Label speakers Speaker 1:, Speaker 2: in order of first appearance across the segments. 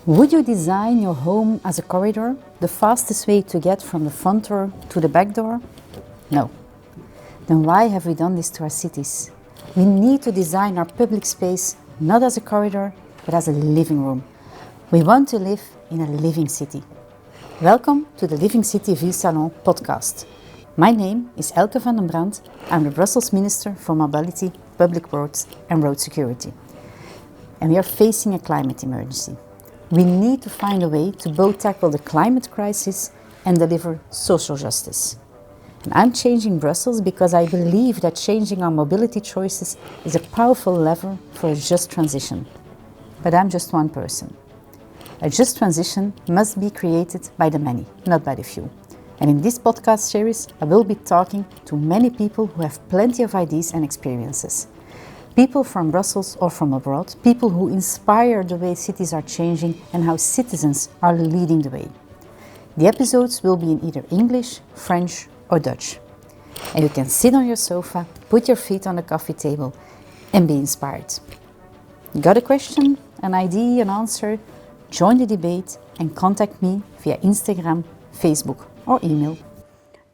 Speaker 1: Would you design your home as a corridor, the fastest way to get from the front door to the back door? No. Then why have we done this to our cities? We need to design our public space not as a corridor, but as a living room. We want to live in a living city. Welcome to the Living City Ville Salon podcast. My name is Elke van den Brandt. I'm the Brussels Minister for Mobility, Public Works and Road Security. And we are facing a climate emergency. We need to find a way to both tackle the climate crisis and deliver social justice. And I'm changing Brussels because I believe that changing our mobility choices is a powerful lever for a just transition. But I'm just one person. A just transition must be created by the many, not by the few. And in this podcast series, I will be talking to many people who have plenty of ideas and experiences. People from Brussels or from abroad, people who inspire the way cities are changing and how citizens are leading the way. The episodes will be in either English, French or Dutch. And you can sit on your sofa, put your feet on the coffee table and be inspired. Got a question, an idea, an answer? Join the debate and contact me via Instagram, Facebook or email.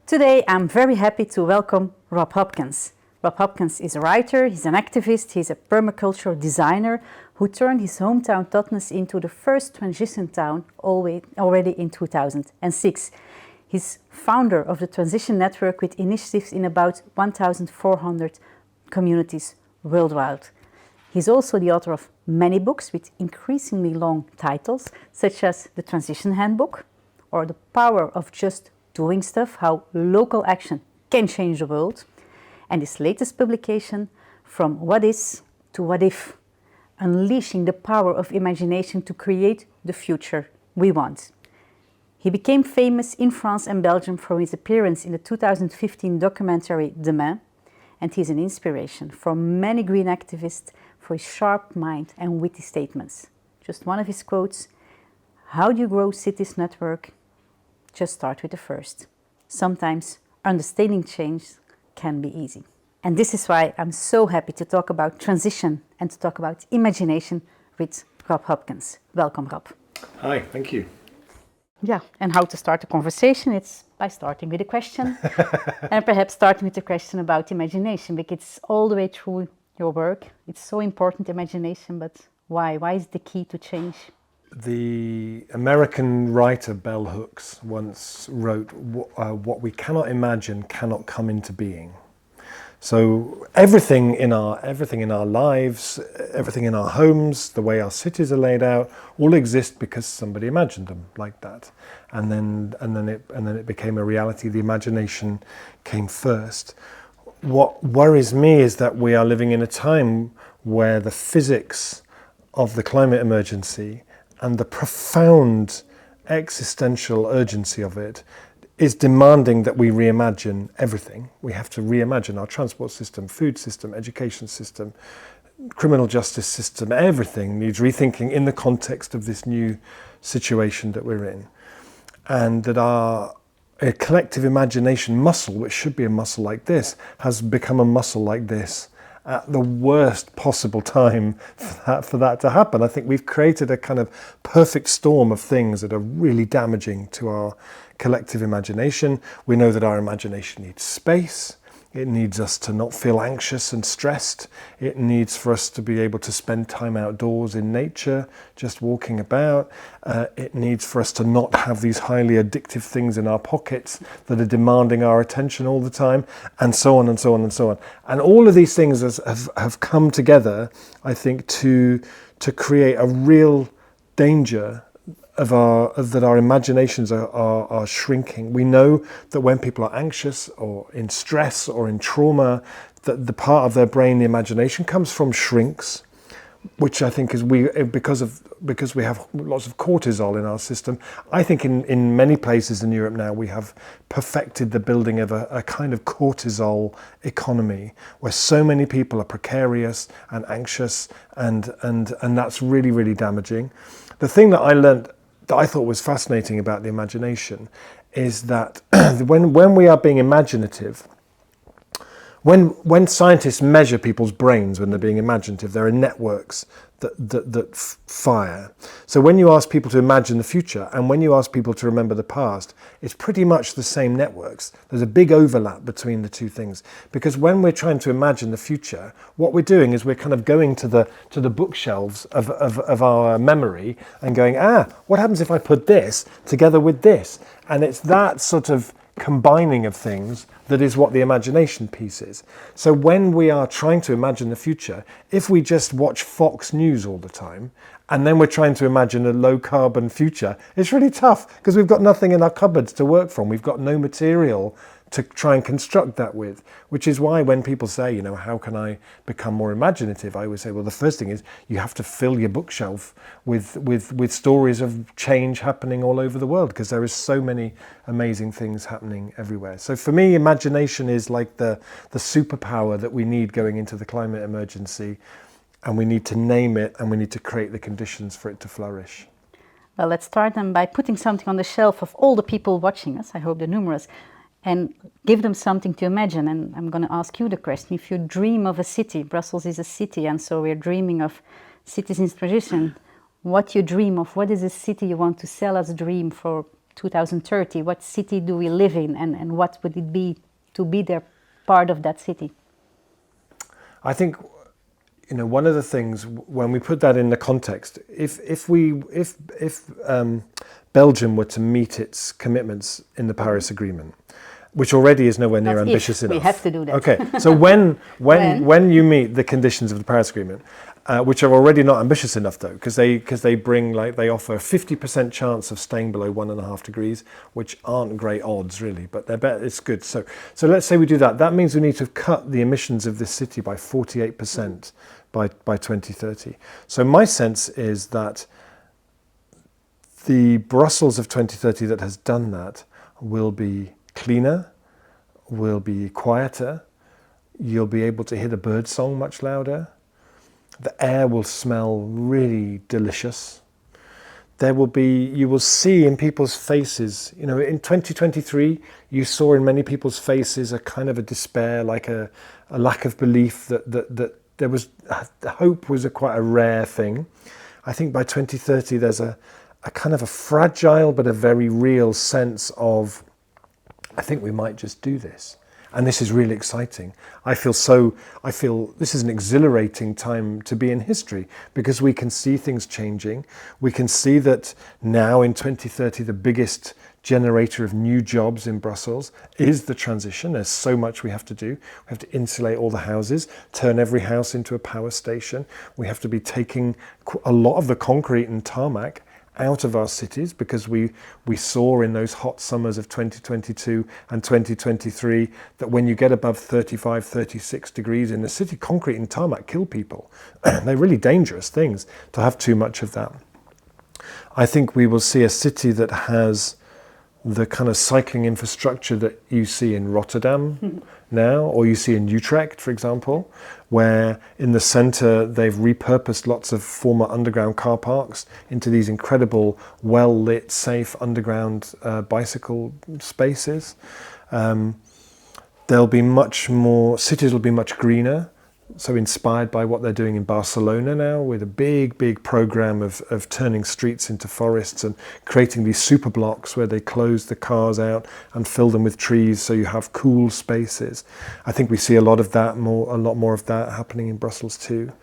Speaker 1: Today I'm very happy to welcome Rob Hopkins. Rob Hopkins is a writer, he's an activist, he's a permaculture designer who turned his hometown Totnes into the first transition town already in 2006. He's founder of the Transition Network with initiatives in about 1,400 communities worldwide. He's also the author of many books with increasingly long titles, such as The Transition Handbook or The Power of Just Doing Stuff, How Local Action Can Change the World. And his latest publication, From What Is to What If, unleashing the power of imagination to create the future we want. He became famous in France and Belgium for his appearance in the 2015 documentary Demain, and he's an inspiration for many green activists for his sharp mind and witty statements. Just one of his quotes: "How do you grow cities network? Just start with the first. Sometimes understanding change can be easy." And this is why I'm so happy to talk about transition and to talk about imagination with Rob Hopkins. Welcome, Rob.
Speaker 2: Hi, thank you.
Speaker 1: Yeah, and how to start a conversation? It's by starting with a question and perhaps starting with a question about imagination, because it's all the way through your work. It's so important, imagination, but why? Why is the key to change?
Speaker 2: The American writer Bell Hooks once wrote, what we cannot imagine cannot come into being. So everything in our lives, everything in our homes, the way our cities are laid out, all exist because somebody imagined them like that, and then it became a reality. The imagination came first. What worries me is that we are living in a time where the physics of the climate emergency and the profound existential urgency of it is demanding that we reimagine everything. We have to reimagine our transport system, food system, education system, criminal justice system. Everything needs rethinking in the context of this new situation that we're in. And that a collective imagination muscle, which should be a muscle like this, has become a muscle like this at the worst possible time for that to happen. I think we've created a kind of perfect storm of things that are really damaging to our collective imagination. We know that our imagination needs space. It needs us to not feel anxious and stressed. It needs for us to be able to spend time outdoors in nature, just walking about. It needs for us to not have these highly addictive things in our pockets that are demanding our attention all the time, and so on and so on and so on. And all of these things have come together, I think, to create a real danger that our imaginations are shrinking. We know that when people are anxious or in stress or in trauma, that the part of their brain, the imagination, comes from shrinks, which I think is because we have lots of cortisol in our system. I think in many places in Europe now we have perfected the building of a kind of cortisol economy where so many people are precarious and anxious, and that's really, really damaging. The thing that I learned that I thought was fascinating about the imagination is that when we are being imaginative, when scientists measure people's brains when they're being imaginative, there are networks that fire. So when you ask people to imagine the future and when you ask people to remember the past, it's pretty much the same networks. There's a big overlap between the two things, because when we're trying to imagine the future, what we're doing is we're kind of going to the bookshelves of our memory and going, what happens if I put this together with this? And it's that sort of combining of things that is what the imagination piece is. So when we are trying to imagine the future, if we just watch Fox News all the time, and then we're trying to imagine a low carbon future, it's really tough because we've got nothing in our cupboards to work from. We've got no material to try and construct that with, which is why when people say, how can I become more imaginative? I always say, well, the first thing is you have to fill your bookshelf with stories of change happening all over the world, because there is so many amazing things happening everywhere. So for me, imagination is like the superpower that we need going into the climate emergency, and we need to name it and we need to create the conditions for it to flourish.
Speaker 1: Well, let's start then by putting something on the shelf of all the people watching us, I hope they're numerous, and give them something to imagine. And I'm going to ask you the question. If you dream of a city, Brussels is a city, and so we're dreaming of cities in transition. What you dream of? What is a city you want to sell as a dream for 2030? What city do we live in, and what would it be to be there, part of that city?
Speaker 2: I think, one of the things when we put that in the context, if Belgium were to meet its commitments in the Paris Agreement, which already is nowhere near ambitious enough.
Speaker 1: We have to do that.
Speaker 2: Okay, so when you meet the conditions of the Paris Agreement, which are already not ambitious enough though, because they bring, they offer a 50% chance of staying below 1.5 degrees, which aren't great odds really, but they're better. It's good. So let's say we do that. That means we need to cut the emissions of this city by 48% by 2030. So my sense is that the Brussels of 2030 that has done that will be cleaner, will be quieter, you'll be able to hear the bird song much louder, the air will smell really delicious. You will see in people's faces, in 2023, you saw in many people's faces a kind of a despair, like a lack of belief that there was, hope was quite a rare thing. I think by 2030 there's a kind of a fragile but a very real sense of, I think we might just do this. And this is really exciting. I feel this is an exhilarating time to be in history, because we can see things changing. We can see that now in 2030, the biggest generator of new jobs in Brussels is the transition. There's so much we have to do. We have to insulate all the houses, turn every house into a power station. We have to be taking a lot of the concrete and tarmac out of our cities, because we saw in those hot summers of 2022 and 2023 that when you get above 35, 36 degrees in the city, concrete and tarmac kill people. They're really dangerous things to have too much of that. I think we will see a city that has the kind of cycling infrastructure that you see in Rotterdam now, or you see in Utrecht, for example, where in the center they've repurposed lots of former underground car parks into these incredible, well-lit, safe underground bicycle spaces. There'll be much more, cities will be much greener. So inspired by what they're doing in Barcelona now, with a big program of turning streets into forests and creating these super blocks where they close the cars out and fill them with trees, so you have cool spaces. I think we see a lot more of that happening in Brussels too.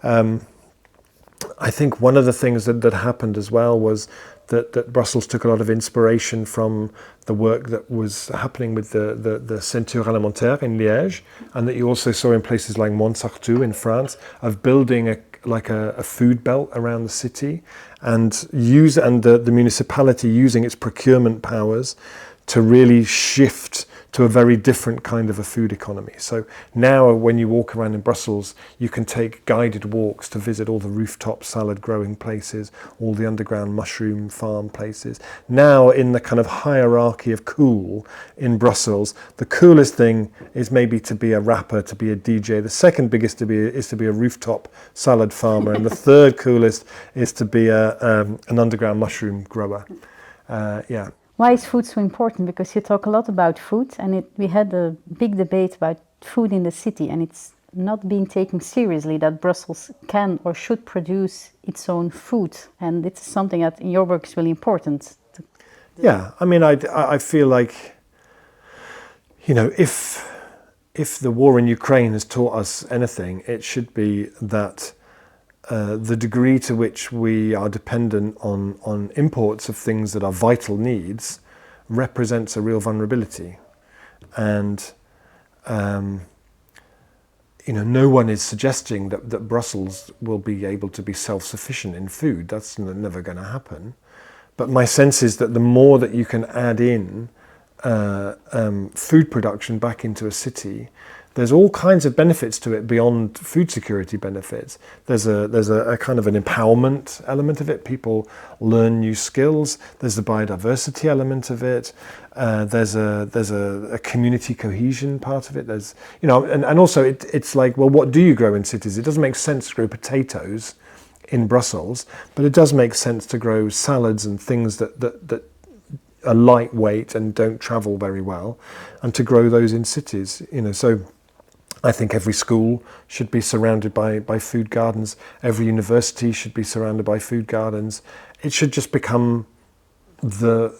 Speaker 2: I think one of the things that happened as well was that Brussels took a lot of inspiration from the work that was happening with the Ceinture Alimentaire in Liège, and that you also saw in places like Montsartou in France, of building a food belt around the city, and the municipality using its procurement powers to really shift to a very different kind of a food economy. So now when you walk around in Brussels, you can take guided walks to visit all the rooftop salad growing places, all the underground mushroom farm places. Now in the kind of hierarchy of cool in Brussels, the coolest thing is maybe to be a rapper, to be a DJ. The second biggest is to be a rooftop salad farmer. And the third coolest is to be an underground mushroom grower. Yeah.
Speaker 1: Why is food so important? Because you talk a lot about food, and we had a big debate about food in the city, and it's not being taken seriously that Brussels can or should produce its own food, and it's something that in your work is really important.
Speaker 2: Yeah, I mean, I feel like, you know, if the war in Ukraine has taught us anything, it should be that the degree to which we are dependent on imports of things that are vital needs represents a real vulnerability. And you know, no one is suggesting that Brussels will be able to be self-sufficient in food. That's never going to happen. But my sense is that the more that you can add in food production back into a city, there's all kinds of benefits to it beyond food security benefits. There's a kind of an empowerment element of it. People learn new skills. There's the biodiversity element of it. There's a community cohesion part of it. There's, you know, and also it's like, well, what do you grow in cities? It doesn't make sense to grow potatoes in Brussels, but it does make sense to grow salads and things that are lightweight and don't travel very well, and to grow those in cities. You know, so I think every school should be surrounded by food gardens. Every university should be surrounded by food gardens. It should just become there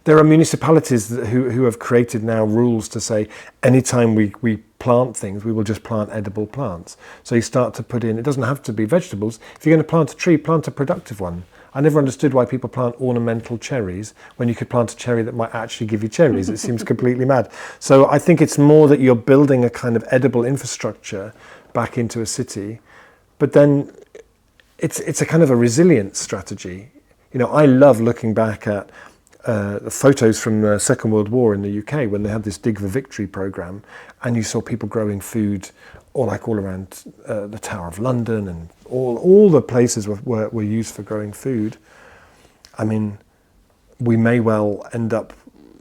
Speaker 2: are municipalities who have created now rules to say anytime we plant things, we will just plant edible plants. So you start to put in, it doesn't have to be vegetables. If you're going to plant a tree, plant a productive one. I never understood why people plant ornamental cherries when you could plant a cherry that might actually give you cherries. It seems completely mad. So I think it's more that you're building a kind of edible infrastructure back into a city, but then it's a kind of a resilience strategy. You know, I love looking back at the photos from the Second World War in the UK when they had this Dig for Victory programme, and you saw people growing food all around the Tower of London, and all the places were used for growing food. I mean, we may well end up,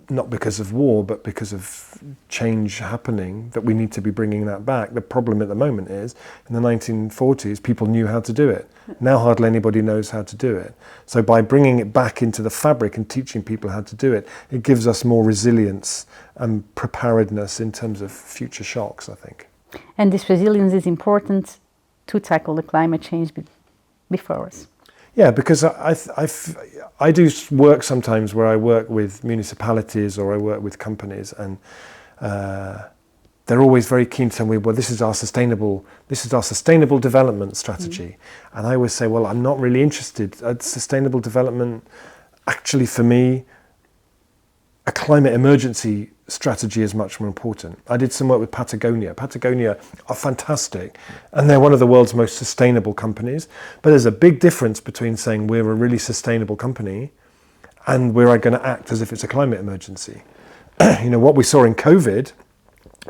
Speaker 2: not because of war, but because of change happening, that we need to be bringing that back. The problem at the moment is, in the 1940s, people knew how to do it. Now hardly anybody knows how to do it. So by bringing it back into the fabric and teaching people how to do it, it gives us more resilience and preparedness in terms of future shocks, I think.
Speaker 1: And this resilience is important to tackle the climate change before us.
Speaker 2: Yeah, because I do work sometimes where I work with municipalities or I work with companies, and they're always very keen to tell me, well, this is our sustainable development strategy. And I always say, well, I'm not really interested. Sustainable development, actually, for me, a climate emergency strategy is much more important. I did some work with Patagonia. Patagonia are fantastic, and they're one of the world's most sustainable companies. But there's a big difference between saying we're a really sustainable company and we're going to act as if it's a climate emergency. You know, what we saw in COVID,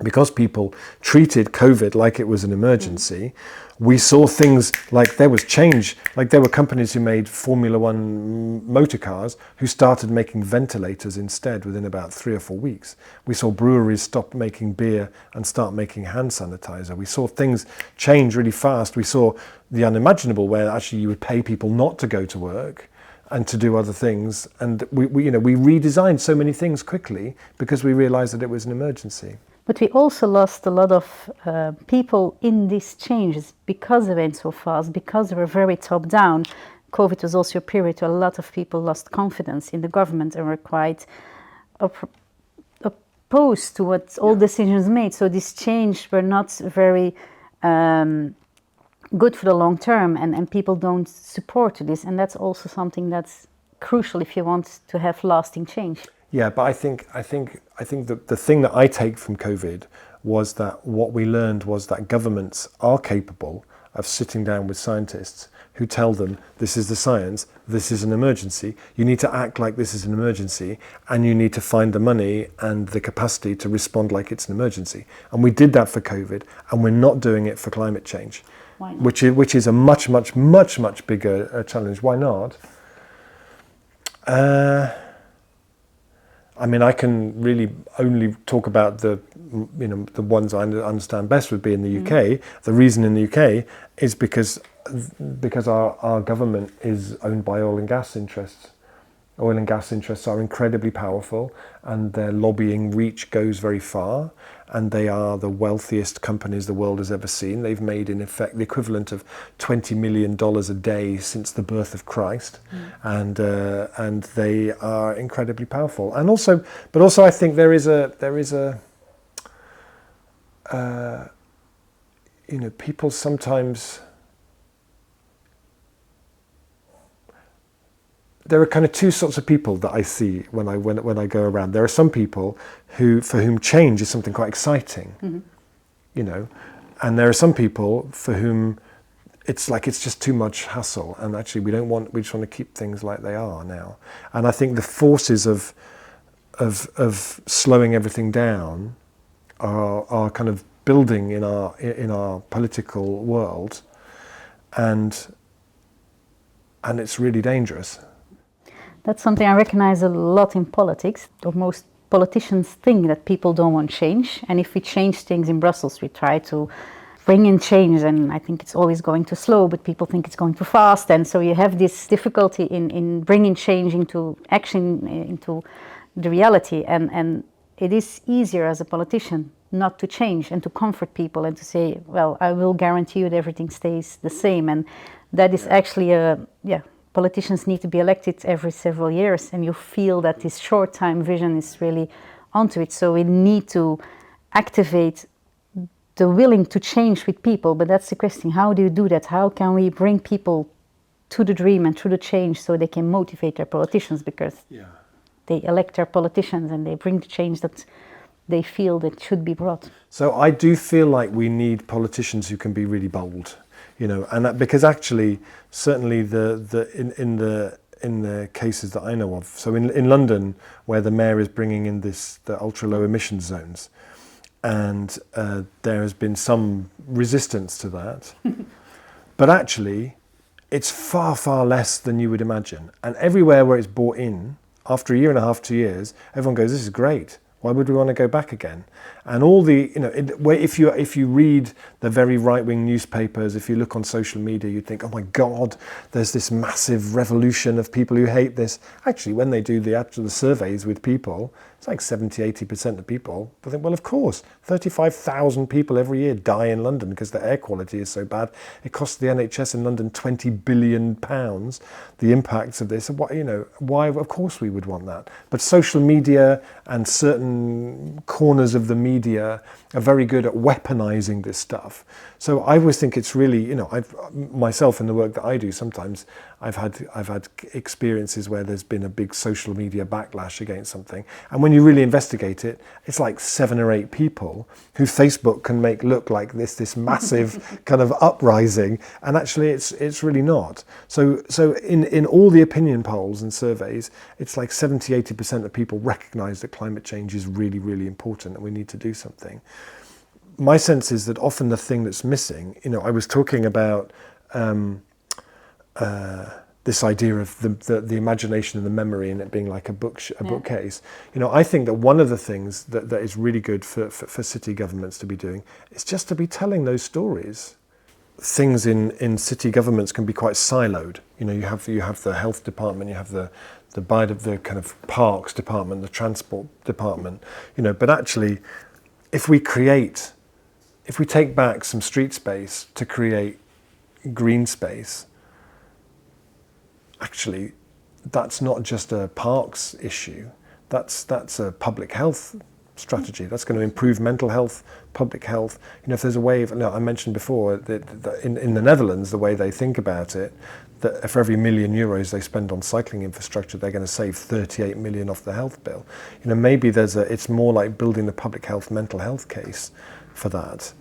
Speaker 2: because people treated COVID like it was an emergency, we saw things like there was change, like there were companies who made Formula One motor cars who started making ventilators instead within about 3 or 4 weeks. We saw breweries stop making beer and start making hand sanitizer. We saw things change really fast. We saw the unimaginable, where actually you would pay people not to go to work and to do other things. And we redesigned so many things quickly because we realized that it was an emergency.
Speaker 1: But we also lost a lot of people in these changes because they went so fast, because they were very top-down. COVID was also a period where a lot of people lost confidence in the government and were quite opposed to what all decisions made. So these changes were not very good for the long term, and people don't support this. And that's also something that's crucial if you want to have lasting change.
Speaker 2: Yeah, but I think that the thing that I take from COVID was that what we learned was that governments are capable of sitting down with scientists who tell them this is the science, this is an emergency, you need to act like this is an emergency, and you need to find the money and the capacity to respond like it's an emergency. And we did that for COVID, and we're not doing it for climate change, which is a much bigger challenge. Why not? I mean, I can really only talk about the ones I understand best would be in the UK. The reason in the UK is because our government is owned by oil and gas interests, Oil and gas interests are incredibly powerful, and their lobbying reach goes very far, and they are the wealthiest companies the world has ever seen. They've made, in effect, the equivalent of $20 million a day since the birth of Christ, and they are incredibly powerful. And also, but also, I think there is a people sometimes. There are kind of two sorts of people that I see when I go around. There are some people for whom change is something quite exciting, and there are some people for whom it's just too much hassle, and actually we just want to keep things like they are now. And I think the forces of slowing everything down are kind of building in our political world, and it's really dangerous.
Speaker 1: That's something I recognize a lot in politics. Most politicians think that people don't want change, and if we change things in Brussels, we try to bring in change, and I think it's always going too slow, but people think it's going too fast, and so you have this difficulty in bringing change into action, into the reality, and it is easier as a politician not to change and to comfort people and to say, well, I will guarantee you that everything stays the same, and that is actually politicians need to be elected every several years, and you feel that this short-time vision is really onto it. So we need to activate the willing to change with people. But that's the question: how do you do that? How can we bring people to the dream and to the change so they can motivate their politicians? Because they elect their politicians and they bring the change that they feel that should be brought.
Speaker 2: So I do feel like we need politicians who can be really bold. And that, because actually, certainly in the cases that I know of, so in London, where the mayor is bringing in the ultra low emission zones, and there has been some resistance to that, but actually, it's far, far less than you would imagine. And everywhere where it's brought in, after a year and a half, 2 years, everyone goes, "This is great. Why would we want to go back again?" And all the, if you read the very right-wing newspapers, if you look on social media, you'd think, "Oh my God, there's this massive revolution of people who hate this." Actually, when they do the surveys with people, it's like 70-80% of people. They think, well, of course, 35,000 people every year die in London because the air quality is so bad. It costs the NHS in London £20 billion. The impacts of this, why? Of course we would want that. But social media and certain corners of the media are very good at weaponizing this stuff. So I always think it's really, I've myself in the work that I do, sometimes I've had experiences where there's been a big social media backlash against something, and when you really investigate it, it's like 7 or 8 people who Facebook can make look like this massive kind of uprising, and actually it's really not. So in all the opinion polls and surveys, it's like 70-80% of people recognise that climate change is really, really important and we need to do something. My sense is that often the thing that's missing, I was talking about this idea of the imagination and the memory, and it being like a bookcase. I think that one of the things that is really good for city governments to be doing is just to be telling those stories. Things in city governments can be quite siloed. You have the health department, you have the kind of parks department, the transport department. But actually, if we take back some street space to create green space, actually, that's not just a parks issue. That's a public health strategy. That's going to improve mental health, public health. If there's a way of, I mentioned before that in the Netherlands, the way they think about it, that for every €1 million they spend on cycling infrastructure, they're going to save 38 million off the health bill. Maybe it's more like building the public health, mental health case for that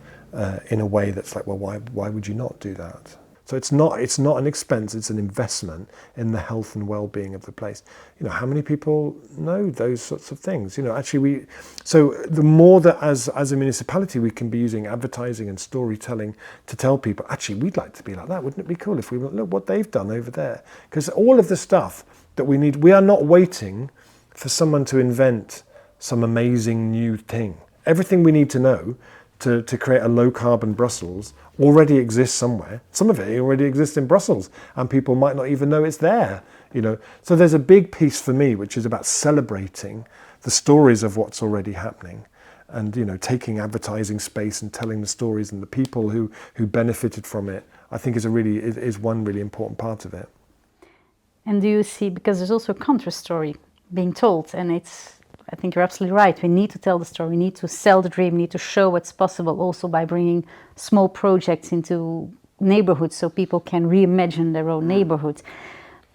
Speaker 2: in a way that's like, well, why would you not do that? So it's not an expense, it's an investment in the health and well-being of the place. How many people know those sorts of things? So the more that as a municipality we can be using advertising and storytelling to tell people, actually, we'd like to be like that. Wouldn't it be cool if we look what they've done over there? Because all of the stuff that we need, we are not waiting for someone to invent some amazing new thing. Everything we need to know to create a low-carbon Brussels already exists somewhere. Some of it already exists in Brussels, and people might not even know it's there. So there's a big piece for me which is about celebrating the stories of what's already happening, and taking advertising space and telling the stories and the people who benefited from it. I think is one really important part of it.
Speaker 1: And do you see, because there's also a contra story being told, and I think you're absolutely right. We need to tell the story. We need to sell the dream. We need to show what's possible, also by bringing small projects into neighborhoods so people can reimagine their own neighborhood.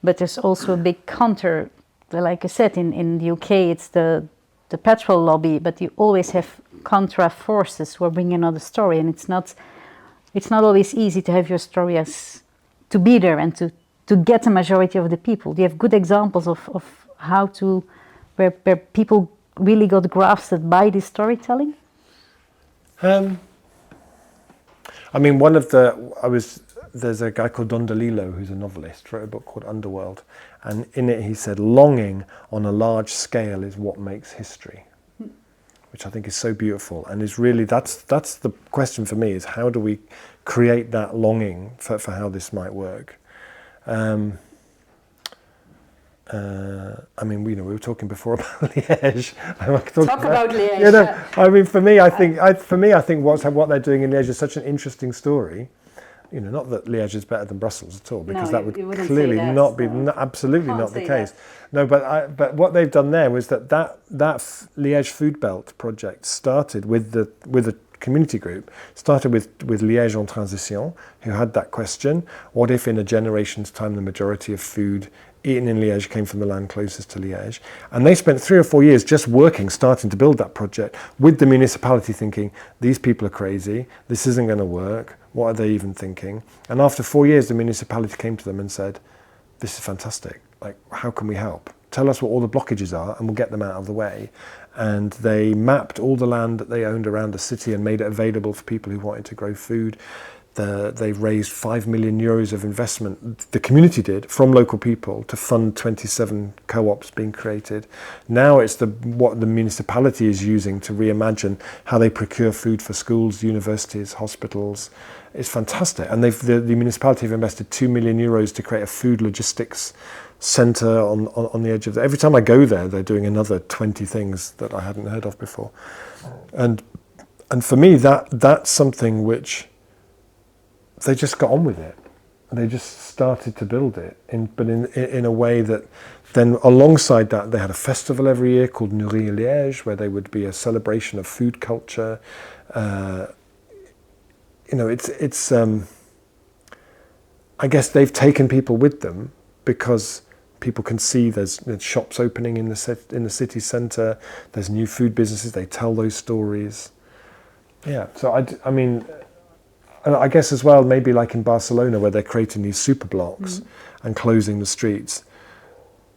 Speaker 1: But there's also a big counter. Like I said, in the UK, it's the petrol lobby, but you always have contra forces who are bringing another story, and it's not always easy to have your story as to be there and to get a majority of the people. Do you have good examples of how to where people really got grasped by this storytelling?
Speaker 2: There's a guy called Don DeLillo who's a novelist, wrote a book called Underworld, and in it he said longing on a large scale is what makes history, which I think is so beautiful, and is really that's the question for me, is how do we create that longing for how this might work. We were talking before about Liège.
Speaker 1: Talk about Liège.
Speaker 2: For me, I think what they're doing in Liège is such an interesting story. Not that Liège is better than Brussels at all, because that would clearly not be absolutely not the case. No, but what they've done there was that Liège Food Belt project started with a community group, started with Liège en Transition, who had that question: what if in a generation's time the majority of food eaten in Liège came from the land closest to Liège? And they spent 3 or 4 years just starting to build that project with the municipality, thinking, these people are crazy, this isn't going to work, what are they even thinking? And after 4 years, the municipality came to them and said, this is fantastic, like, how can we help? Tell us what all the blockages are and we'll get them out of the way. And they mapped all the land that they owned around the city and made it available for people who wanted to grow food. They've raised 5 million euros of investment, the community did, from local people to fund 27 co-ops being created. Now it's what the municipality is using to reimagine how they procure food for schools, universities, hospitals. It's fantastic. And the municipality have invested 2 million euros to create a food logistics centre on the edge of every time I go there, they're doing another 20 things that I hadn't heard of before. And for me, that's something which they just got on with it. They just started to build it, but in a way that then alongside that, they had a festival every year called Nourrir Liège, where there would be a celebration of food culture. I guess they've taken people with them because people can see there's shops opening in the city centre. There's new food businesses. They tell those stories. Yeah. So I guess as well, maybe like in Barcelona, where they're creating these super blocks and closing the streets.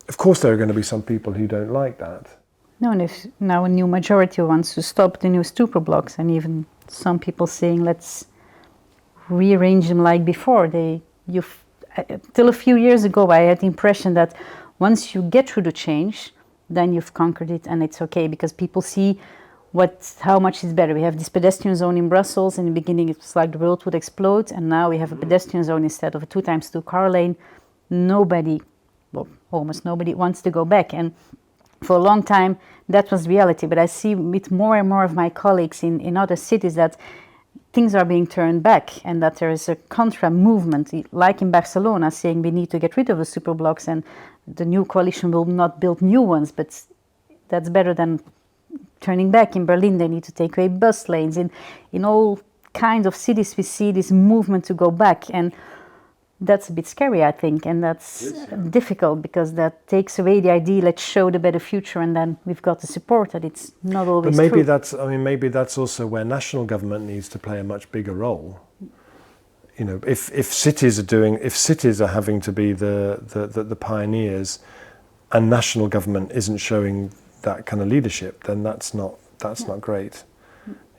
Speaker 2: Of course, there are going to be some people who don't like that.
Speaker 1: No, and if now a new majority wants to stop the new super blocks, and even some people saying, let's rearrange them like before. Till a few years ago, I had the impression that once you get through the change, then you've conquered it and it's okay, because people see how much is better. We have this pedestrian zone in Brussels. In the beginning, it was like the world would explode, and now we have a pedestrian zone instead of a 2x2 car lane. Almost nobody wants to go back. And for a long time, that was reality. But I see with more and more of my colleagues in other cities that things are being turned back, and that there is a contra movement, like in Barcelona, saying we need to get rid of the super blocks, and the new coalition will not build new ones, but that's better than turning back. In Berlin, they need to take away bus lanes. In all kinds of cities, we see this movement to go back, and that's a bit scary, I think, and that's difficult, because that takes away the idea, let's show the better future, and then we've got the support that it's not always
Speaker 2: true.
Speaker 1: But
Speaker 2: maybe that's also where national government needs to play a much bigger role. If cities are having to be the pioneers, and national government isn't showing that kind of leadership, then that's not great.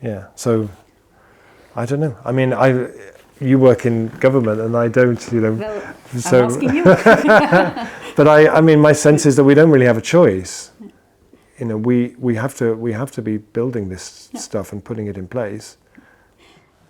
Speaker 2: Yeah. So I don't know. You work in government and I don't,
Speaker 1: Well,
Speaker 2: so
Speaker 1: I'm asking you.
Speaker 2: But my sense is that we don't really have a choice. We have to be building this stuff and putting it in place.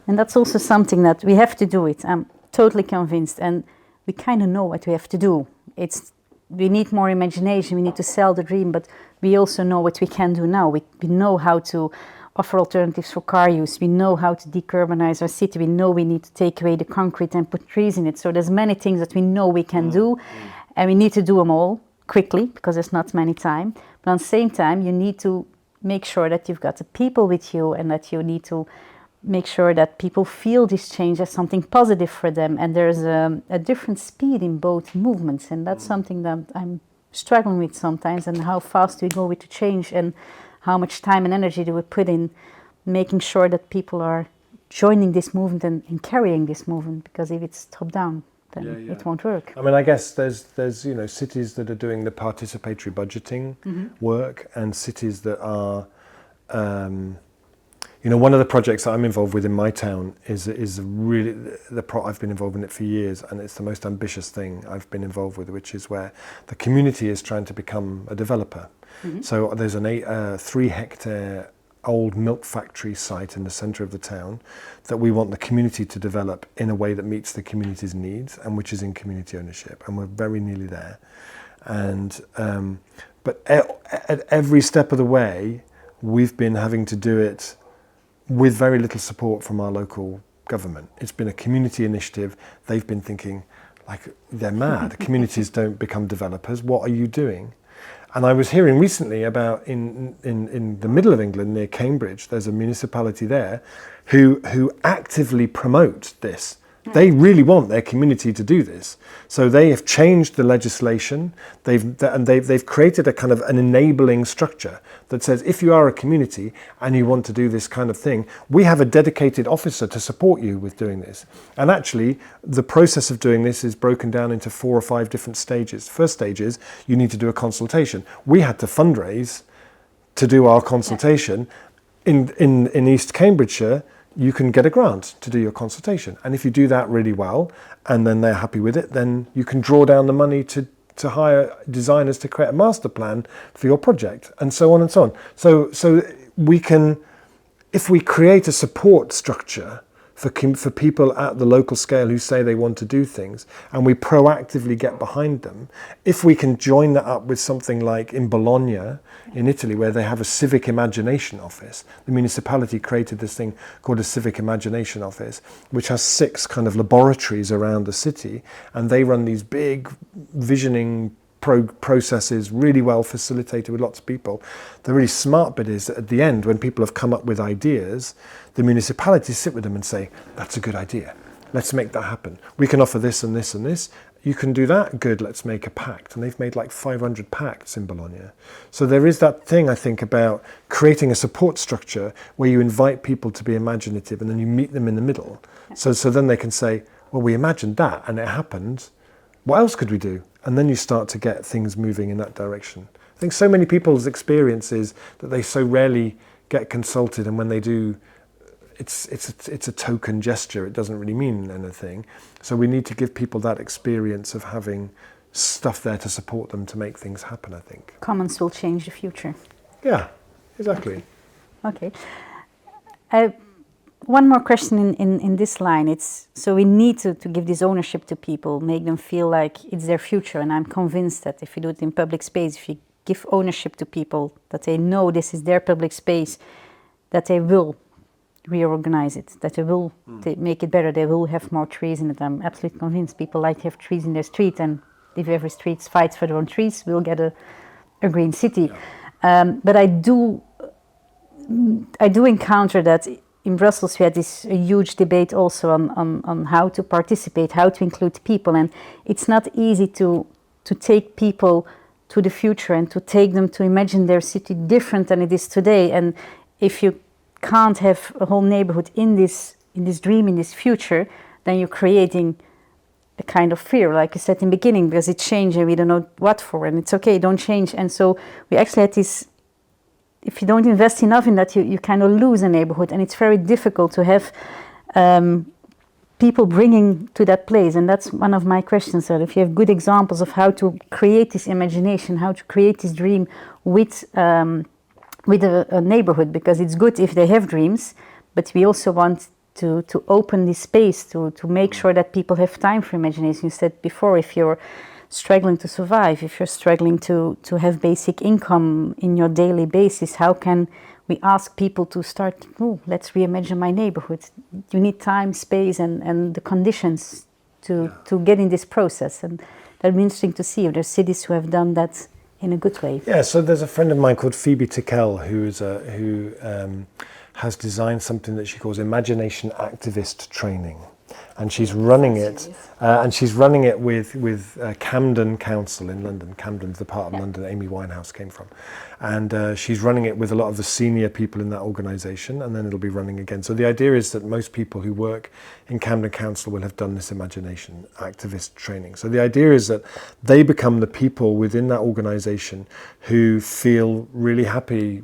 Speaker 1: And that's also something that we have to do it. I'm totally convinced, and we kind of know what we have to do. It's we need more imagination, we need to sell the dream, but we also know what we can do now. We know how to offer alternatives for car use, we know how to decarbonize our city, we know we need to take away the concrete and put trees in it. So there's many things that we know we can do, and we need to do them all quickly because there's not many time. But at the same time, you need to make sure that you've got the people with you, and that you need to make sure that people feel this change as something positive for them, and there's a different speed in both movements, and that's something that I'm struggling with sometimes, and how fast we go with the change, and how much time and energy do we put in making sure that people are joining this movement and carrying this movement, because if it's top down, then it won't work.
Speaker 2: I mean, I guess there's cities that are doing the participatory budgeting work, and cities that are one of the projects that I'm involved with in my town is really I've been involved in it for years, and it's the most ambitious thing I've been involved with, which is where the community is trying to become a developer. So there's an 3-hectare old milk factory site in the centre of the town that we want the community to develop in a way that meets the community's needs, and which is in community ownership, and we're very nearly there. And but at every step of the way, we've been having to do it with very little support from our local government. It's been a community initiative. They've been thinking, like, they're mad. Communities don't become developers. What are you doing? And I was hearing recently about in the middle of England, near Cambridge, there's a municipality there who actively promote this. They really want their community to do this. So they have changed the legislation. They've created a kind of an enabling structure that says, if you are a community and you want to do this kind of thing, we have a dedicated officer to support you with doing this. And actually, the process of doing this is broken down into 4 or 5 different stages. First stage is you need to do a consultation. We had to fundraise to do our consultation. In East Cambridgeshire, you can get a grant to do your consultation. And if you do that really well, and then they're happy with it, then you can draw down the money to hire designers to create a master plan for your project, and so on and so on. So we can, if we create a support structure for people at the local scale who say they want to do things, and we proactively get behind them, if we can join that up with something like in Bologna, in Italy, where they have a civic imagination office. The municipality created this thing called a civic imagination office, which has 6 kind of laboratories around the city, and they run these big visioning processes, really well facilitated with lots of people. The really smart bit is that at the end, when people have come up with ideas, the municipalities sit with them and say, that's a good idea, let's make that happen. We can offer this and this and this. You can do that? Good, let's make a pact. And they've made like 500 pacts in Bologna. So there is that thing, I think, about creating a support structure where you invite people to be imaginative, and then you meet them in the middle. So then they can say, well, we imagined that and it happened. What else could we do? And then you start to get things moving in that direction. I think so many people's experience is that they so rarely get consulted, and when they do, it's a token gesture. It doesn't really mean anything. So we need to give people that experience of having stuff there to support them to make things happen, I think.
Speaker 1: Commons will change the future.
Speaker 2: Yeah, exactly.
Speaker 1: Okay. One more question in this line. It's so we need to give this ownership to people, make them feel like it's their future. And I'm convinced that if you do it in public space, if you give ownership to people, that they know this is their public space, that they will reorganize it, that they will make it better, they will have more trees in it. I'm absolutely convinced people like to have trees in their street, and if every street fights for their own trees, we'll get a green city. Yeah. But I do encounter that in Brussels we had this huge debate also on how to participate, how to include people, and it's not easy to take people to the future and to take them to imagine their city different than it is today. And if you can't have a whole neighborhood in this dream, in this future, then you're creating a kind of fear, like you said in the beginning, because it changed and we don't know what for, and it's okay, don't change. And so we actually had this, if you don't invest enough in that, you kind of lose a neighborhood, and it's very difficult to have people bringing to that place. And that's one of my questions, that if you have good examples of how to create this imagination, how to create this dream with a neighborhood, because it's good if they have dreams, but we also want to open this space to make sure that people have time for imagination. You said before, if you're struggling to survive, if you're struggling to have basic income in your daily basis, how can we ask people to start, oh, let's reimagine my neighborhood? You need time, space, and the conditions to get in this process. And that'd be interesting to see if there's cities who have done that in a good way.
Speaker 2: Yeah, so there's a friend of mine called Phoebe Tickell who has designed something that she calls Imagination Activist Training. And she's running it, with Camden Council in London. Camden's the part of London Amy Winehouse came from, and she's running it with a lot of the senior people in that organisation, and then it'll be running again. So the idea is that most people who work in Camden Council will have done this Imagination Activist Training. So the idea is that they become the people within that organisation who feel really happy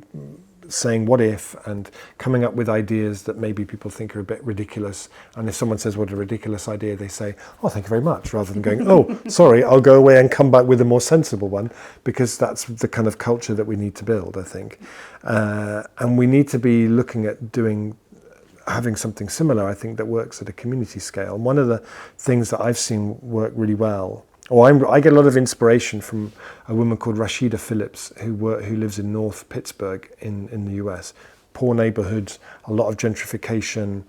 Speaker 2: saying what if and coming up with ideas that maybe people think are a bit ridiculous, and if someone says what a ridiculous idea, they say, oh, thank you very much, rather than going, oh, sorry, I'll go away and come back with a more sensible one, because that's the kind of culture that we need to build, I think. And we need to be looking at having something similar, I think, that works at a community scale. And one of the things that I've seen work really well, I get a lot of inspiration from a woman called Rashida Phillips, who lives in North Pittsburgh in the US. Poor neighborhoods, a lot of gentrification,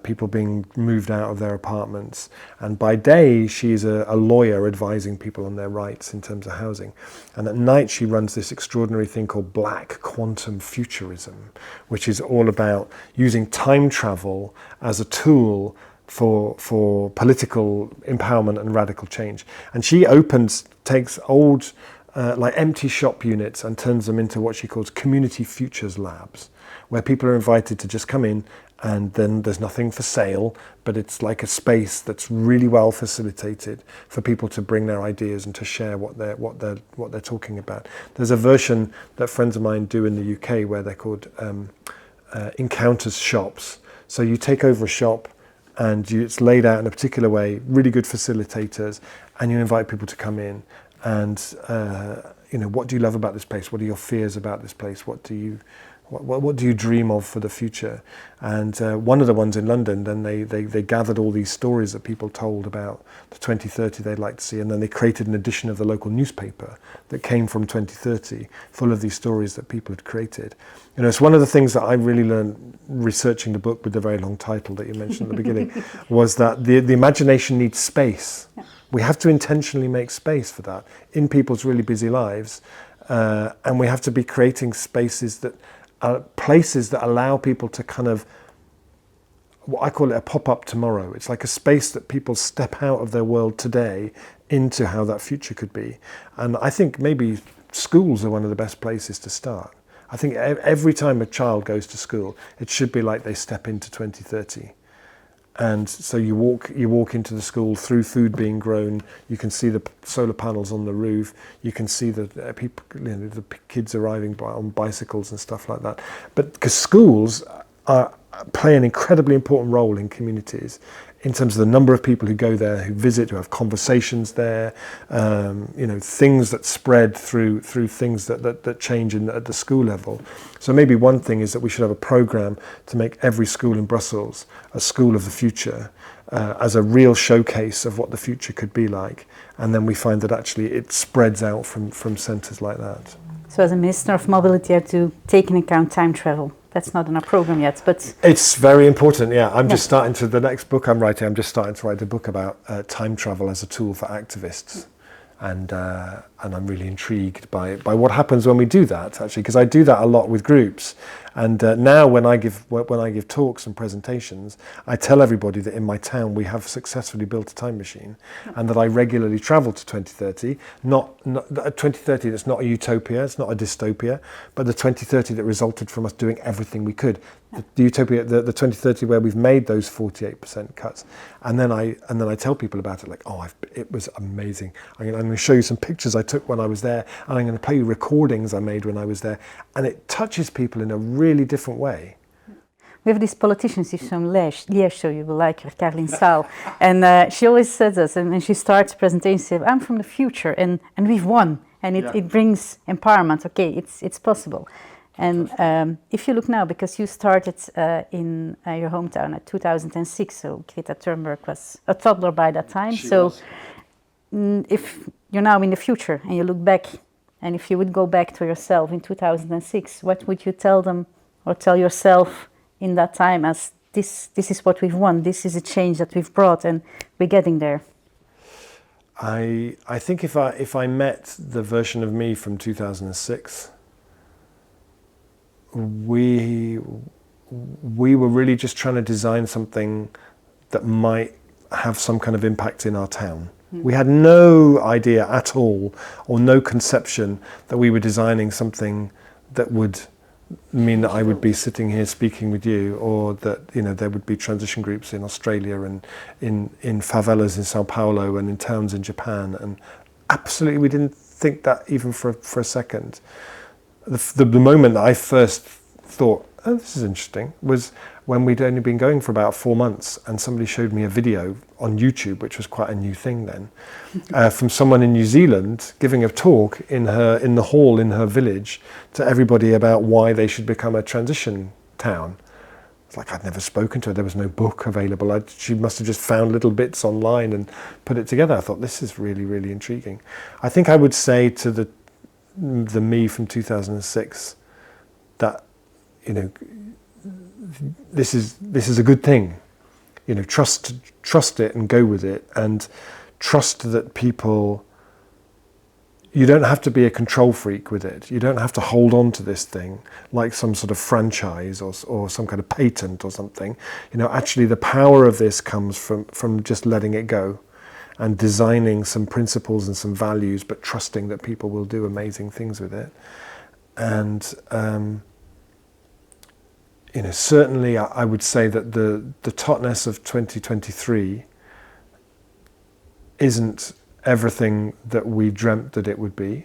Speaker 2: people being moved out of their apartments. And by day, she's a lawyer advising people on their rights in terms of housing. And at night, she runs this extraordinary thing called Black Quantum Futurism, which is all about using time travel as a tool for political empowerment and radical change. And she takes old like empty shop units and turns them into what she calls community futures labs, where people are invited to just come in, and then there's nothing for sale, but it's like a space that's really well facilitated for people to bring their ideas and to share what they're talking about. There's a version that friends of mine do in the UK where they're called encounters shops. So you take over a shop, and it's laid out in a particular way, really good facilitators, and you invite people to come in and what do you love about this place? What are your fears about this place? What do you dream of for the future? And one of the ones in London, then they gathered all these stories that people told about the 2030 they'd like to see, and then they created an edition of the local newspaper that came from 2030, full of these stories that people had created. It's one of the things that I really learned researching the book with the very long title that you mentioned at the beginning, was that the imagination needs space. Yeah. We have to intentionally make space for that in people's really busy lives, and we have to be creating spaces that are places that allow people to kind of, what I call it, a pop-up tomorrow. It's like a space that people step out of their world today into how that future could be. And I think maybe schools are one of the best places to start. I think every time a child goes to school, it should be like they step into 2030. And so you walk into the school through food being grown. You can see the solar panels on the roof. You can see the people, the kids arriving on bicycles and stuff like that. But because schools play an incredibly important role in communities, in terms of the number of people who go there, who visit, who have conversations there, things that spread through things that change at the school level. So maybe one thing is that we should have a program to make every school in Brussels a school of the future, as a real showcase of what the future could be like. And then we find that actually it spreads out from centres like that.
Speaker 1: So as a Minister of Mobility, you have to take into account time travel. That's not in our program yet, but...
Speaker 2: It's very important, yeah. Just starting to, the next book I'm writing, I'm just starting to write a book about time travel as a tool for activists. And I'm really intrigued by what happens when we do that, actually, because I do that a lot with groups. And now when I give talks and presentations, I tell everybody that in my town we have successfully built a time machine, and that I regularly travel to 2030. Not 2030 that's not a utopia, it's not a dystopia, but the 2030 that resulted from us doing everything we could. The utopia, the 2030 where we've made those 48% cuts, and then I tell people about it, like, it was amazing. I'm going to show you some pictures I took when I was there, and I'm going to play you recordings I made when I was there, and it touches people in a really different way.
Speaker 1: We have these politicians, she's from Liège, so you will like her, Caroline Saal, and she always says this, and she starts a presentation, she says, I'm from the future, and we've won, and it brings empowerment. Okay, it's possible. And if you look now, because you started in your hometown at 2006, so Greta Thunberg was a toddler by that time. If you're now in the future and you look back, and if you would go back to yourself in 2006, what would you tell them or tell yourself in that time as this is what we've won, this is a change that we've brought and we're getting there?
Speaker 2: I think if I met the version of me from 2006, we were really just trying to design something that might have some kind of impact in our town. We had no idea at all, or no conception that we were designing something that would mean that I would be sitting here speaking with you, or that there would be transition groups in Australia and in favelas in Sao Paulo and in towns in Japan. And absolutely, we didn't think that even for a second. The moment that I first thought, oh, this is interesting, was when we'd only been going for about 4 months, and somebody showed me a video on YouTube, which was quite a new thing then, from someone in New Zealand giving a talk in the hall in her village to everybody about why they should become a transition town. It's like I'd never spoken to her. There was no book available. She must have just found little bits online and put it together. I thought, this is really, really intriguing. I think I would say to the me from 2006 that this is a good thing. Trust it and go with it, and trust that people. You don't have to be a control freak with it. You don't have to hold on to this thing like some sort of franchise or some kind of patent or something. Actually, the power of this comes from just letting it go, and designing some principles and some values, but trusting that people will do amazing things with it. And certainly I would say that the Totnes of 2023 isn't everything that we dreamt that it would be,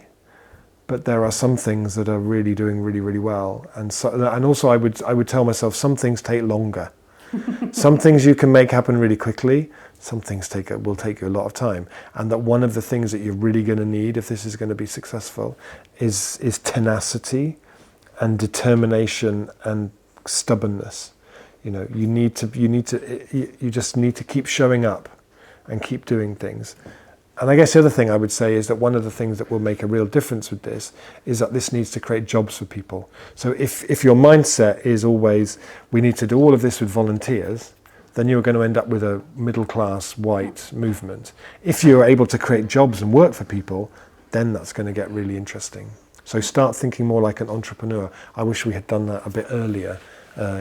Speaker 2: but there are some things that are really doing really, really well. And also I would tell myself some things take longer. Some things you can make happen really quickly. Some things will take you a lot of time. And that one of the things that you're really going to need if this is going to be successful is tenacity and determination and stubbornness. You just need to keep showing up and keep doing things. And I guess the other thing I would say is that one of the things that will make a real difference with this is that this needs to create jobs for people. So if your mindset is always, we need to do all of this with volunteers, then you're going to end up with a middle-class white movement. If you're able to create jobs and work for people, then that's going to get really interesting. So start thinking more like an entrepreneur. I wish we had done that a bit earlier,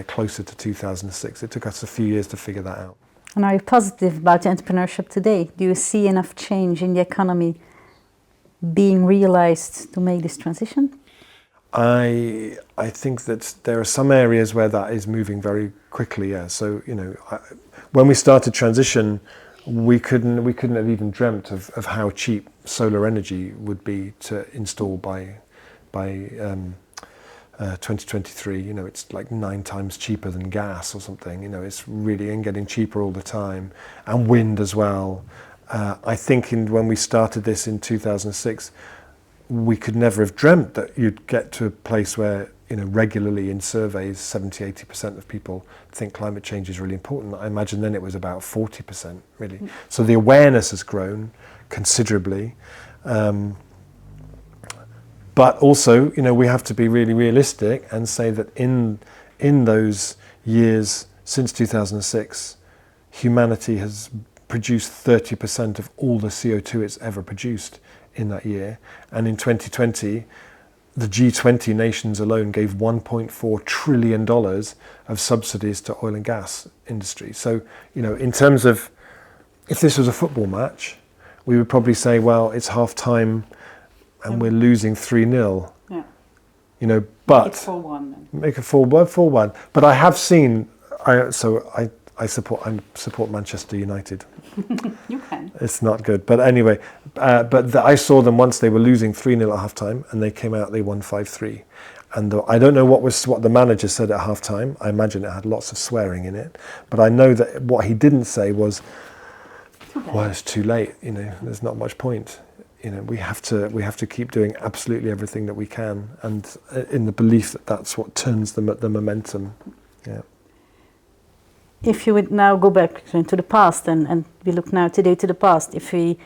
Speaker 2: closer to 2006. It took us a few years to figure that out.
Speaker 1: And are you positive about entrepreneurship today? Do you see enough change in the economy being realized to make this transition?
Speaker 2: I think that there are some areas where that is moving very quickly. Yeah. So when we started transition, we couldn't have even dreamt of how cheap solar energy would be to install by 2023. It's like 9 times cheaper than gas or something. It's really getting cheaper all the time, and wind as well. I think when we started this in 2006, we could never have dreamt that you'd get to a place where regularly in surveys 70-80% of people think climate change is really important. I imagine then it was about 40% really. So the awareness has grown considerably. But also, we have to be really realistic and say that in those years since 2006, humanity has produced 30% of all the CO2 it's ever produced in that year. And in 2020, the G20 nations alone gave $1.4 trillion of subsidies to oil and gas industry. So, in terms of, if this was a football match, we would probably say, well, it's half time and we're losing 3-0. Yeah. But
Speaker 1: make it 4-1 then.
Speaker 2: Make it 4-1. But I have seen. I support Manchester United.
Speaker 1: You can.
Speaker 2: It's not good, but anyway. I saw them once. They were losing 3-0 at half time, and they came out. They won 5-3. And I don't know what the manager said at half time. I imagine it had lots of swearing in it. But I know that what he didn't say was, "Well, it's too late. There's not much point." We have to keep doing absolutely everything that we can, and in the belief that that's what turns the momentum. Yeah.
Speaker 1: If you would now go back into the past and we look now today to the past, if we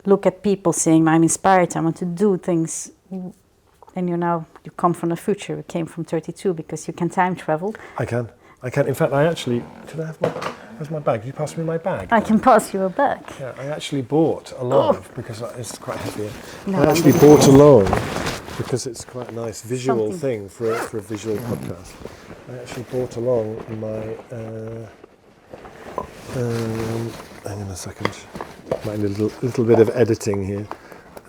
Speaker 1: look at people saying, I'm inspired, I want to do things, and you come from the future, you came from 32 because you can time travel.
Speaker 2: I can. In fact, where's my bag? Did you pass me my bag?
Speaker 1: I can pass you a bag.
Speaker 2: Yeah, I actually bought along, because it's quite heavy.
Speaker 1: No,
Speaker 2: I actually bought along, because it's quite a nice visual thing for a visual podcast. I actually bought along hang on a second, my little bit of editing here.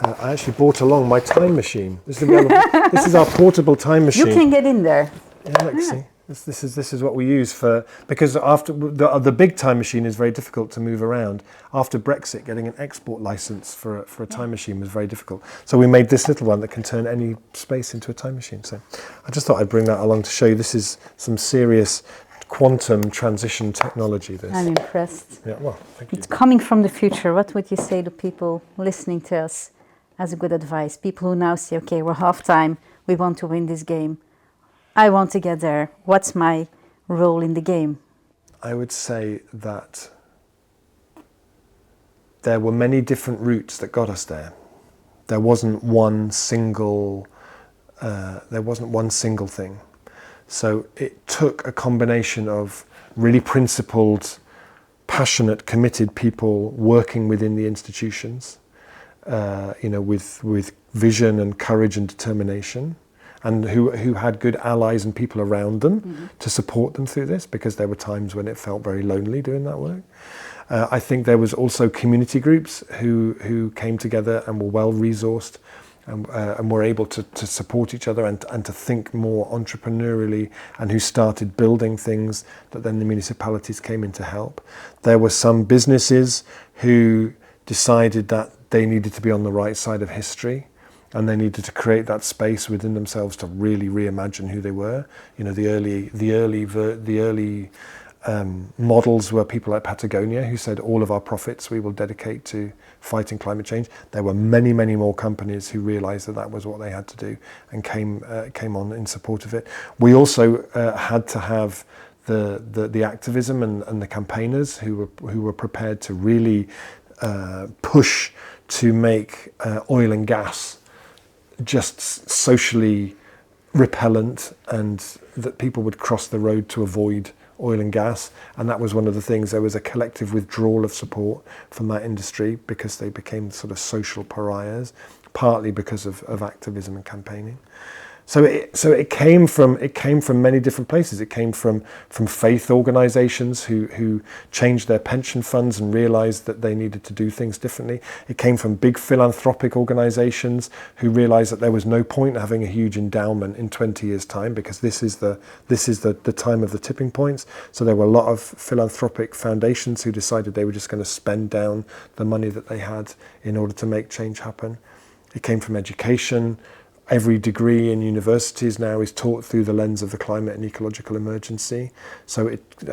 Speaker 2: I actually bought along my time machine. This is our portable time machine.
Speaker 1: You can get in there.
Speaker 2: Yeah, let's see. This is what we use because after the big time machine is very difficult to move around. After Brexit, getting an export license for a time machine was very difficult. So we made this little one that can turn any space into a time machine. So I just thought I'd bring that along to show you this is some serious quantum transition technology. This.
Speaker 1: I'm impressed.
Speaker 2: Yeah, well, thank you.
Speaker 1: It's coming from the future. What would you say to people listening to us as a good advice? People who now say, okay, we're half time, we want to win this game. I want to get there. What's my role in the game?
Speaker 2: I would say that there were many different routes that got us there. There wasn't one single thing. So it took a combination of really principled, passionate, committed people working within the institutions, with vision and courage and determination, and who had good allies and people around them to support them through this, because there were times when it felt very lonely doing that work. I think there was also community groups who came together and were well resourced and were able to support each other and to think more entrepreneurially, and who started building things that then the municipalities came in to help. There were some businesses who decided that they needed to be on the right side of history, and they needed to create that space within themselves to really reimagine who they were. The early models were people like Patagonia, who said all of our profits we will dedicate to fighting climate change. There were many, many more companies who realised that was what they had to do and came on in support of it. We also had to have the activism and the campaigners who were prepared to really push to make oil and gas just socially repellent, and that people would cross the road to avoid oil and gas. And that was one of the things. There was a collective withdrawal of support from that industry because they became sort of social pariahs, partly because of activism and campaigning. So it came from many different places. It came from faith organisations who changed their pension funds and realised that they needed to do things differently. It came from big philanthropic organisations who realised that there was no point having a huge endowment in 20 years' time, because this is the time of the tipping points. So there were a lot of philanthropic foundations who decided they were just going to spend down the money that they had in order to make change happen. It came from education. Every degree in universities now is taught through the lens of the climate and ecological emergency. So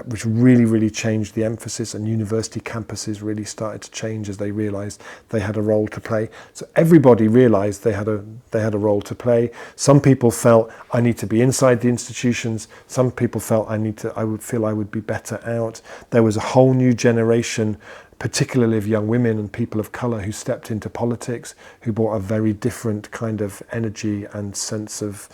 Speaker 2: which really, really changed the emphasis, and university campuses really started to change as they realised they had a role to play. So everybody realised they had a role to play. Some people felt, I need to be inside the institutions. Some people felt I would be better out. There was a whole new generation, particularly of young women and people of colour, who stepped into politics, who brought a very different kind of energy and sense of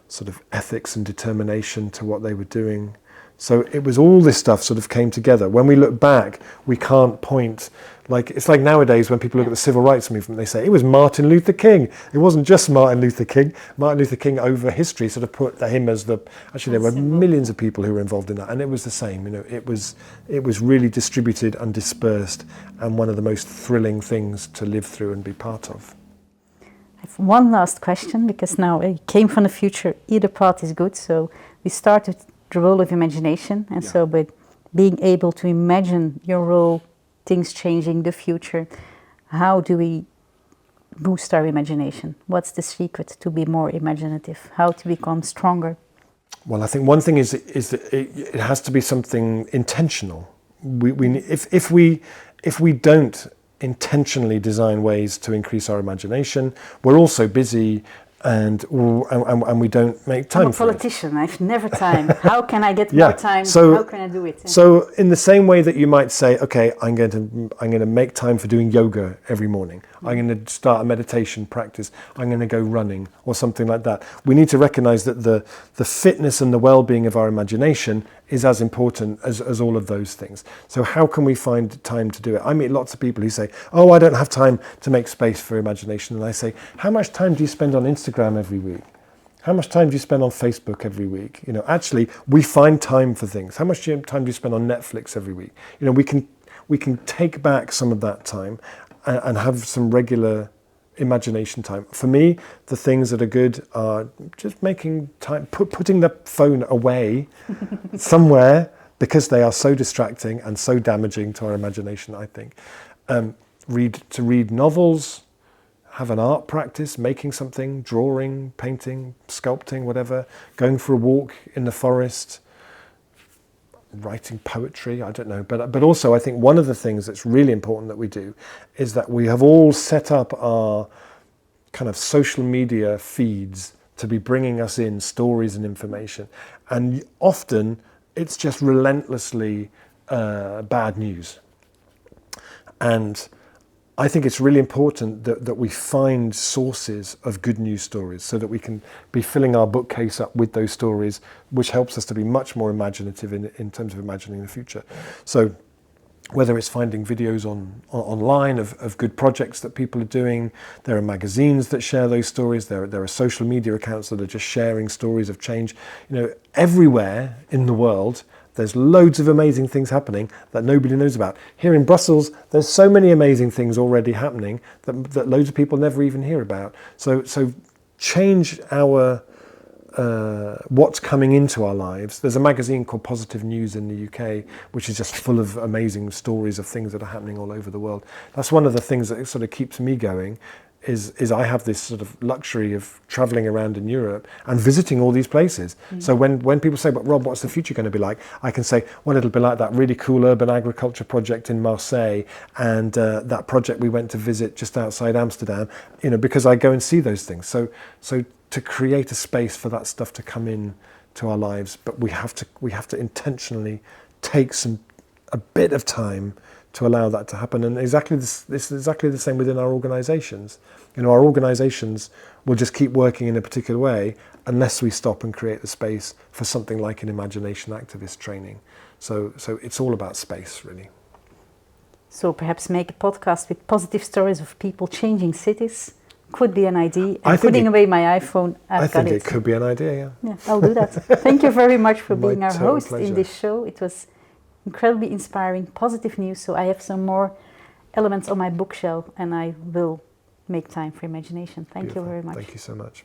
Speaker 2: sort of ethics and determination to what they were doing. So it was all this stuff sort of came together. When we look back, we can't point, it's like nowadays when people look at the civil rights movement, they say it was Martin Luther King. It wasn't just Martin Luther King. Martin Luther King over history sort of put him as actually there were millions of people who were involved in that, and it was the same. It was really distributed and dispersed, and one of the most thrilling things to live through and be part of.
Speaker 1: I have one last question, because now it came from the future, either path is good. So we started the role of imagination, and so by being able to imagine your role, things changing, the future, how do we boost our imagination? What's the secret to be more imaginative? How to become stronger?
Speaker 2: Well, I think one thing is that it has to be something intentional. If we don't intentionally design ways to increase our imagination, we're also busy and we don't make time
Speaker 1: I'm a
Speaker 2: for it.
Speaker 1: politician. I've never time. How can I get
Speaker 2: Yeah,
Speaker 1: more time?
Speaker 2: so-
Speaker 1: How can I do it?
Speaker 2: So in the same way that you might say, okay, I'm going to make time for doing yoga every morning. I'm going to start a meditation practice. I'm going to go running or something like that. We need to recognize that the fitness and the well-being of our imagination is as important as all of those things. So how can we find time to do it? I meet lots of people who say, oh, I don't have time to make space for imagination. And I say, how much time do you spend on Instagram every week? How much time do you spend on Facebook every week? You know, actually, we find time for things. How much time do you spend on Netflix every week? You know, we can take back some of that time and have some regular imagination time. For me, the things that are good are just making time, putting the phone away somewhere, because they are so distracting and so damaging to our imagination, I think. Read novels, have an art practice, making something, drawing, painting, sculpting, whatever, going for a walk in the forest, writing poetry, I don't know. But also I think one of the things that's really important that we do is that we have all set up our kind of social media feeds to be bringing us in stories and information. And often it's just relentlessly bad news. And I think it's really important that we find sources of good news stories so that we can be filling our bookcase up with those stories, which helps us to be much more imaginative in terms of imagining the future. So whether it's finding videos online of good projects that people are doing, there are magazines that share those stories, there are social media accounts that are just sharing stories of change. You know, everywhere in the world, there's loads of amazing things happening that nobody knows about. Here in Brussels, there's so many amazing things already happening that loads of people never even hear about. So change our what's coming into our lives. There's a magazine called Positive News in the UK, which is just full of amazing stories of things that are happening all over the world. That's one of the things that sort of keeps me going. Is I have this sort of luxury of traveling around in Europe and visiting all these places. So when people say, but Rob, what's the future going to be like? I can say, well, it'll be like that really cool urban agriculture project in Marseille and that project we went to visit just outside Amsterdam, you know, because I go and see those things. So to create a space for that stuff to come in to our lives, but we have to intentionally take a bit of time to allow that to happen. And this is exactly the same within our organizations. You know, our organizations will just keep working in a particular way unless we stop and create the space for something like an imagination activist training. So it's all about space, really.
Speaker 1: So perhaps make a podcast with positive stories of people changing cities could be an idea. And putting away my iPhone,
Speaker 2: I think it could be an idea, yeah.
Speaker 1: Yeah, I'll do that. Thank you very much for being our host
Speaker 2: pleasure.
Speaker 1: in this show. It was incredibly inspiring, positive news. So I have some more elements on my bookshelf and I will make time for imagination. Thank you very much.
Speaker 2: Thank you so much.